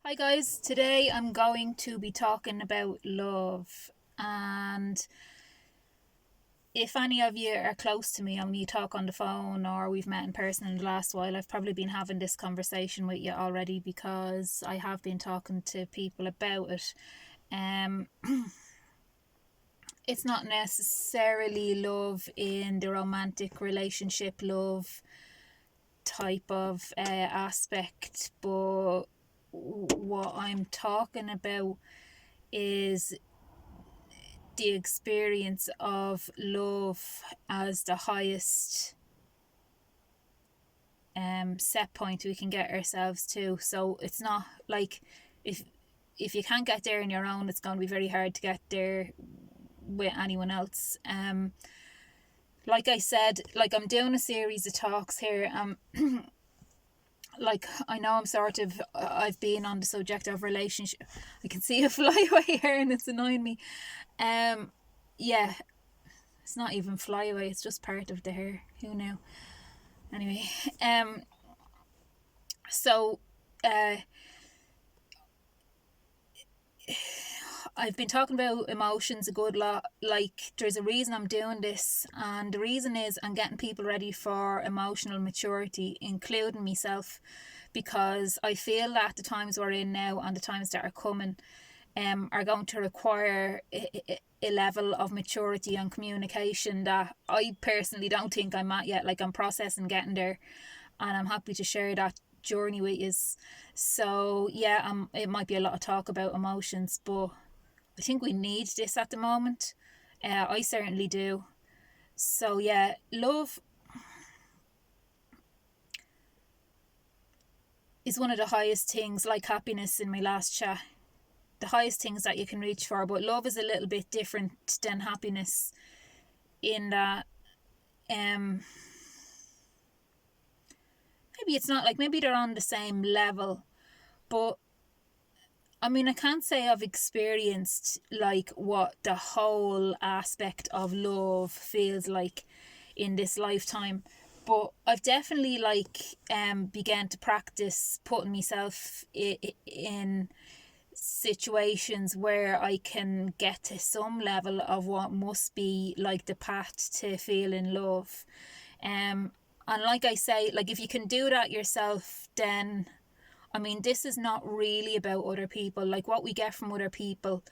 Hi guys, today I'm going to be talking about love. And if any of you are close to me and we talk on the phone or we've met in person in the last while, I've probably been having this conversation with you already because I have been talking to people about it. Um, it's not necessarily love in the romantic relationship, love type of aspect, but what I'm talking about is the experience of love as the highest set point we can get ourselves to. So it's not like if if you can't get there on your own, it's going to be very hard to get there with anyone else. Like I said, like I'm doing a series of talks here. Like I know I'm sort of I've been on the subject of relationship. I can see a flyaway here and it's annoying me. Um, yeah, it's not even flyaway. It's just part of the hair. Who knew? Anyway, um, so uh, I've been talking about emotions a good lot. Like, there's a reason I'm doing this, and the reason is I'm getting people ready for emotional maturity, including myself, because I feel that the times we're in now and the times that are coming are going to require a level of maturity and communication that I personally don't think I'm at yet. Like, I'm processing getting there, and I'm happy to share that journey with you. So yeah, it might be a lot of talk about emotions, but I think we need this at the moment. I certainly do. So yeah, love is one of the highest things, like happiness in my last chat, the highest things that you can reach for. But love is a little bit different than happiness in that um maybe it's not like, maybe they're on the same level, but I mean, I can't say I've experienced like what the whole aspect of love feels like in this lifetime, but I've definitely began to practice putting myself in situations where I can get to some level of what must be like the path to feeling love. Um, and like I say, like if you can do that yourself, then I mean, this is not really about other people. Like, what we get from other people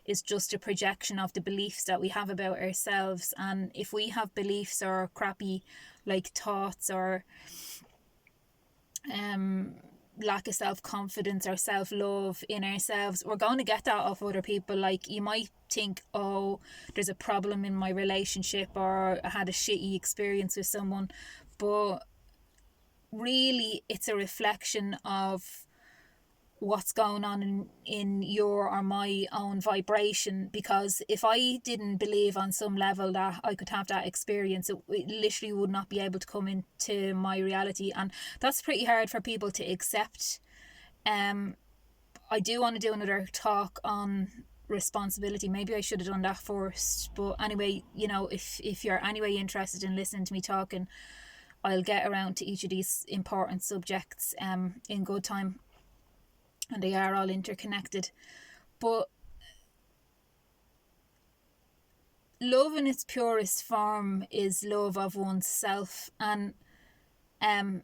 is just a projection of the beliefs that we have about ourselves. And if we have beliefs or crappy, like, thoughts or um, lack of self confidence or self love in ourselves, we're going to get that off other people. Like, you might think, oh, there's a problem in my relationship, or I had a shitty experience with someone. But really, it's a reflection of what's going on in your or my own vibration. Because if I didn't believe on some level that I could have that experience, it literally would not be able to come into my reality, and that's pretty hard for people to accept. um I do want to do another talk on responsibility. Maybe I should have done that first, but anyway, if you're anyway interested in listening to me talking, I'll get around to each of these important subjects in good time, and they are all interconnected. But love in its purest form is love of oneself, and um,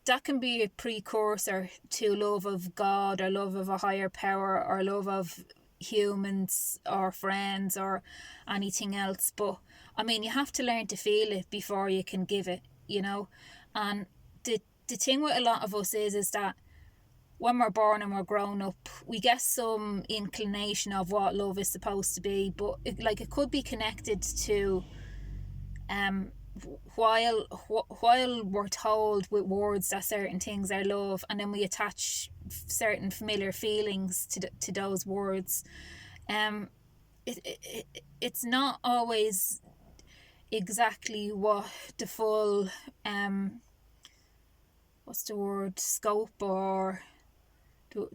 that can be a precursor to love of God or love of a higher power or love of humans or friends or anything else. But I mean, you have to learn to feel it before you can give it, you know. And the thing with a lot of us is that when we're born and we're grown up, we get some inclination of what love is supposed to be, but it could be connected to um while we're told with words that certain things are love, and then we attach certain familiar feelings to those words. um it's not always exactly what the full what's the word, scope, or the,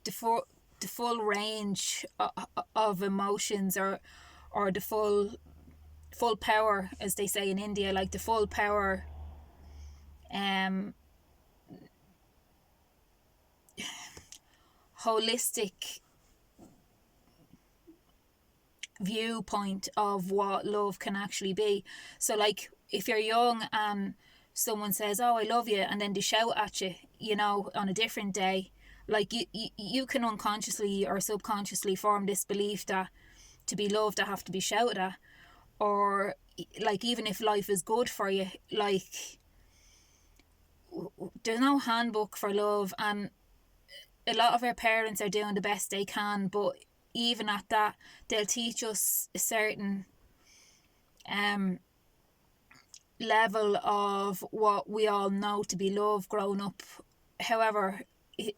the full the full range of emotions, or the full power, as they say in India, like the full power um holistic viewpoint of what love can actually be. So like if you're young and someone says, oh, I love you, and then they shout at you, you know, on a different day, like you can unconsciously or subconsciously form this belief that to be loved I have to be shouted at. Or like even if life is good for you, like there's no handbook for love, and a lot of our parents are doing the best they can, but even at that, they'll teach us a certain level of what we all know to be love growing up. However,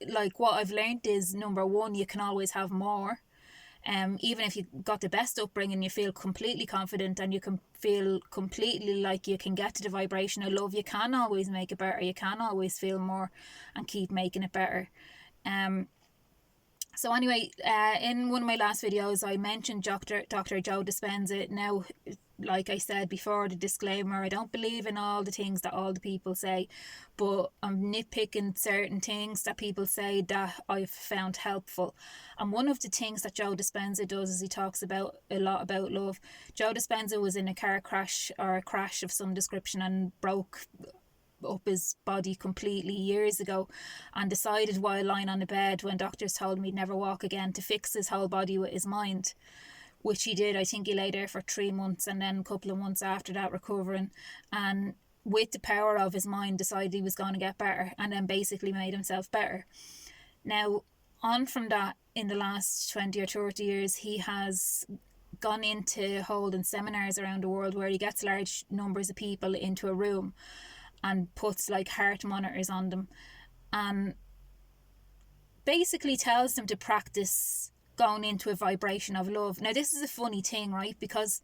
like what I've learned is, number one, you can always have more. Even if you got the best upbringing, you feel completely confident and you can feel completely like you can get to the vibration of love, you can always make it better, you can always feel more and keep making it better. So anyway, in one of my last videos I mentioned Dr. Joe Dispenza. Now, like I said before, the disclaimer, I don't believe in all the things that all the people say, but I'm nitpicking certain things that people say that I've found helpful. And one of the things that Joe Dispenza does is he talks about a lot about love. Joe Dispenza was in a car crash or a crash of some description and broke up his body completely years ago, and decided while lying on the bed when doctors told him he'd never walk again to fix his whole body with his mind, which he did. I think he lay there for 3 months and then a couple of months after that recovering, and with the power of his mind decided he was going to get better, and then basically made himself better. Now on from that, in the last 20 or 30 years, he has gone into holding seminars around the world where he gets large numbers of people into a room and puts like heart monitors on them and basically tells them to practice going into a vibration of love. Now this is a funny thing, right? Because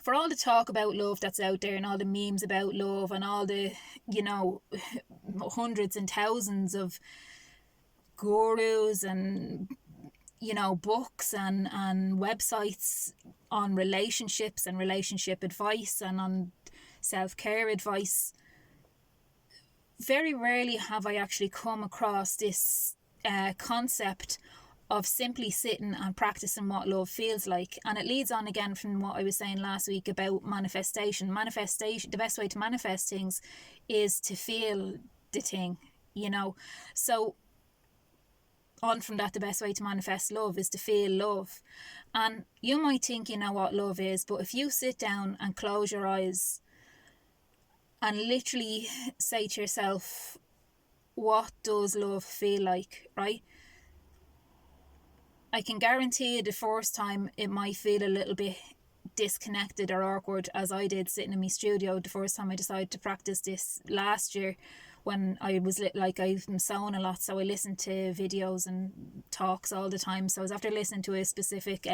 for all the talk about love that's out there and all the memes about love and all the, you know, hundreds and thousands of gurus and, you know, books and websites on relationships and relationship advice and on self-care advice, very rarely have I actually come across this concept of simply sitting and practicing what love feels like. And it leads on again from what I was saying last week about manifestation. The best way to manifest things is to feel the thing, you know. So on from that, the best way to manifest love is to feel love. And you might think you know what love is, but if you sit down and close your eyes and literally say to yourself, what does love feel like, right? I can guarantee you the first time it might feel a little bit disconnected or awkward, as I did sitting in my studio the first time I decided to practice this last year, when I was like, I've been sewing a lot, so I listened to videos and talks all the time. So I was after listening to a specific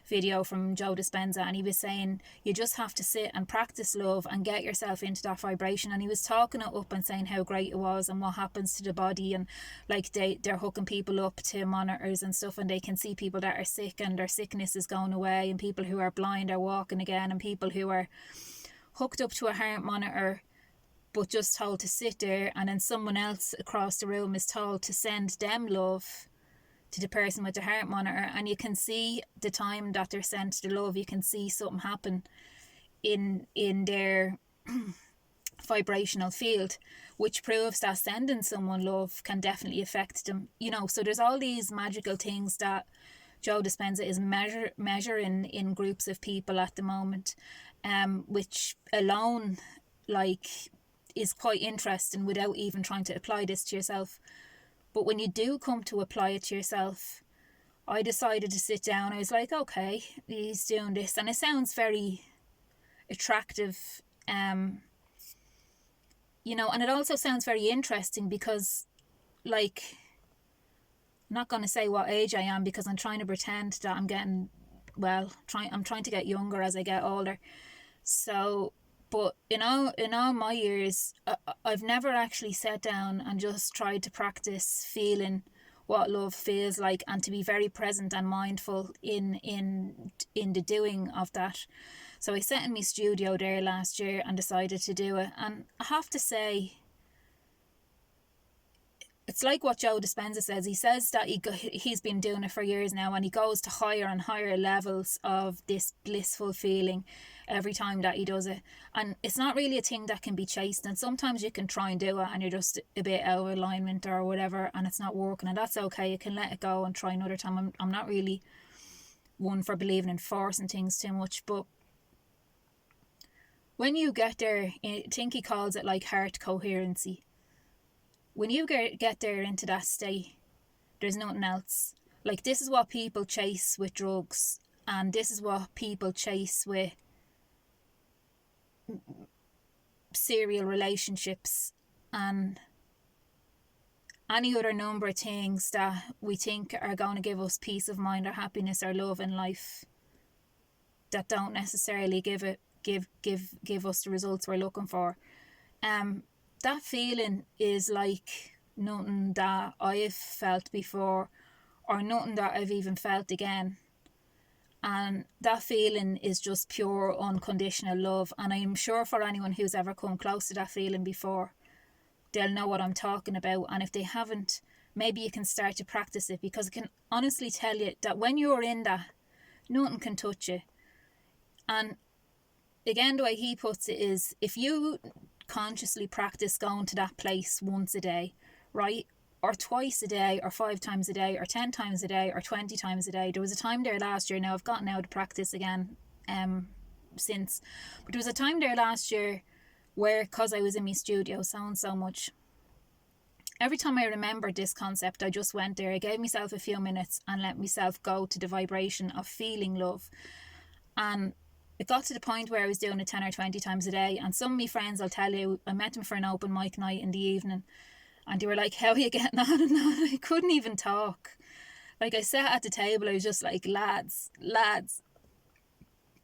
video from Joe Dispenza, and he was saying you just have to sit and practice love and get yourself into that vibration. And he was talking it up and saying how great it was and what happens to the body, and like they're hooking people up to monitors and stuff, and they can see people that are sick and their sickness is going away, and people who are blind are walking again, and people who are hooked up to a heart monitor but just told to sit there, and then someone else across the room is told to send them love to the person with the heart monitor, and you can see the time that they're sent the love, you can see something happen in their vibrational field, which proves that sending someone love can definitely affect them, you know. So there's all these magical things that Joe Dispenza is measuring in groups of people at the moment, which alone like is quite interesting without even trying to apply this to yourself. But when you do come to apply it to yourself, I decided to sit down. I was like, okay, he's doing this, and it sounds very attractive, you know, and it also sounds very interesting because, like, I'm not going to say what age I am because I'm trying to pretend that I'm getting, I'm trying to get younger as I get older. So, but in all my years, I've never actually sat down and just tried to practice feeling what love feels like, and to be very present and mindful in the doing of that. So I sat in my studio there last year and decided to do it, and I have to say, it's like what Joe Dispenza says. He says that he's been doing it for years now, and he goes to higher and higher levels of this blissful feeling every time that he does it. And it's not really a thing that can be chased. And sometimes you can try and do it and you're just a bit out of alignment or whatever, and it's not working, and that's okay. You can let it go and try another time. I'm not really one for believing in forcing things too much, but when you get there, I think he calls it like heart coherency. When you get there into that state, there's nothing else. Like, this is what people chase with drugs, and this is what people chase with serial relationships and any other number of things that we think are going to give us peace of mind or happiness or love in life, that don't necessarily give us the results we're looking for. That feeling is like nothing that I've felt before, or nothing that I've even felt again. And that feeling is just pure unconditional love. And I'm sure for anyone who's ever come close to that feeling before, they'll know what I'm talking about. And if they haven't, maybe you can start to practice it, because I can honestly tell you that when you're in that, nothing can touch you. And again, the way he puts it is, if you consciously practice going to that place once a day, right, or twice a day, or 5 times a day, or 10 times a day, or 20 times a day. There was a time there last year, now I've gotten out of practice again since, but there was a time there last year where, because I was in my studio sound so much, every time I remembered this concept, I just went there. I gave myself a few minutes and let myself go to the vibration of feeling love. And it got to the point where I was doing it 10 or 20 times a day. And some of my friends, I'll tell you, I met them for an open mic night in the evening, and they were like, how are you getting on? And I couldn't even talk. Like, I sat at the table, I was just like, lads,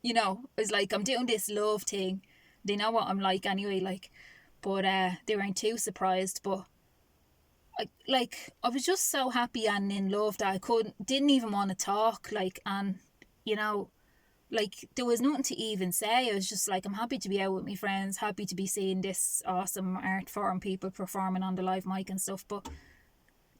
you know, it was like, I'm doing this love thing. They know what I'm like anyway, like, but they weren't too surprised. But I was just so happy and in love that I didn't even want to talk, like, and, you know, like, there was nothing to even say. I was just like, I'm happy to be out with my friends, happy to be seeing this awesome art form, people performing on the live mic and stuff, but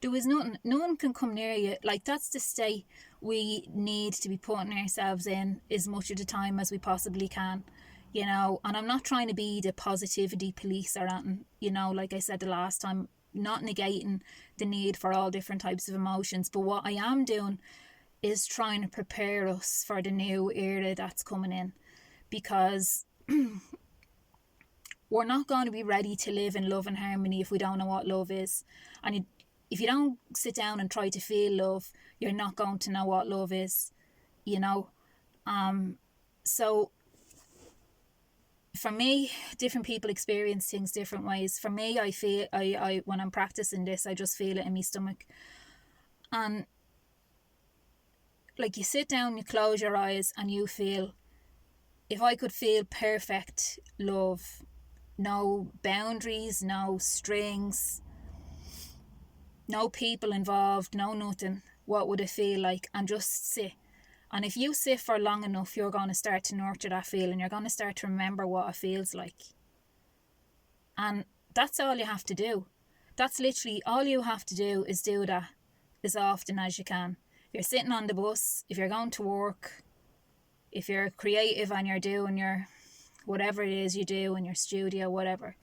there was nothing. No one can come near you. Like, that's the state we need to be putting ourselves in as much of the time as we possibly can, you know. And I'm not trying to be the positivity police or anything, you know, like I said the last time, not negating the need for all different types of emotions, but what I am doing is trying to prepare us for the new era that's coming in, because we're not going to be ready to live in love and harmony if we don't know what love is. And if you don't sit down and try to feel love, you're not going to know what love is, you know. So for me, different people experience things different ways. For me, I feel I when I'm practicing this, I just feel it in my stomach. And like, you sit down, you close your eyes, and you feel, if I could feel perfect love, no boundaries, no strings, no people involved, no nothing, what would it feel like? And just sit. And if you sit for long enough, you're going to start to nurture that feeling. You're going to start to remember what it feels like. And that's all you have to do. That's literally all you have to do, is do that as often as you can. If you're sitting on the bus, if you're going to work, if you're creative and you're doing your whatever it is you do in your studio, whatever,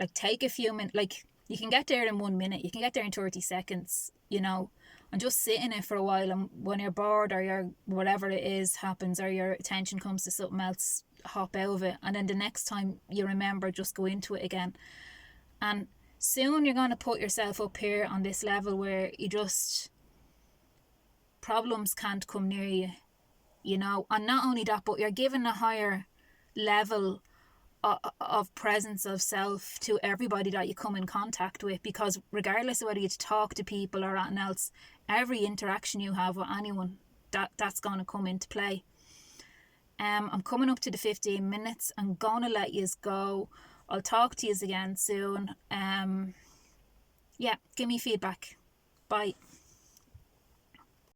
like, take a few minutes. Like, you can get there in 1 minute, you can get there in 30 seconds, you know, and just sit in it for a while. And when you're bored, or your whatever it is happens, or your attention comes to something else, hop out of it, and then the next time you remember, just go into it again. And soon you're going to put yourself up here on this level where you just, problems can't come near you, you know. And not only that, but you're given a higher level of presence of self to everybody that you come in contact with, because regardless of whether you talk to people or anything else, every interaction you have with anyone, that's going to come into play. I'm coming up to the 15 minutes. I'm going to let yous go. I'll talk to yous again soon. Yeah, give me feedback. Bye.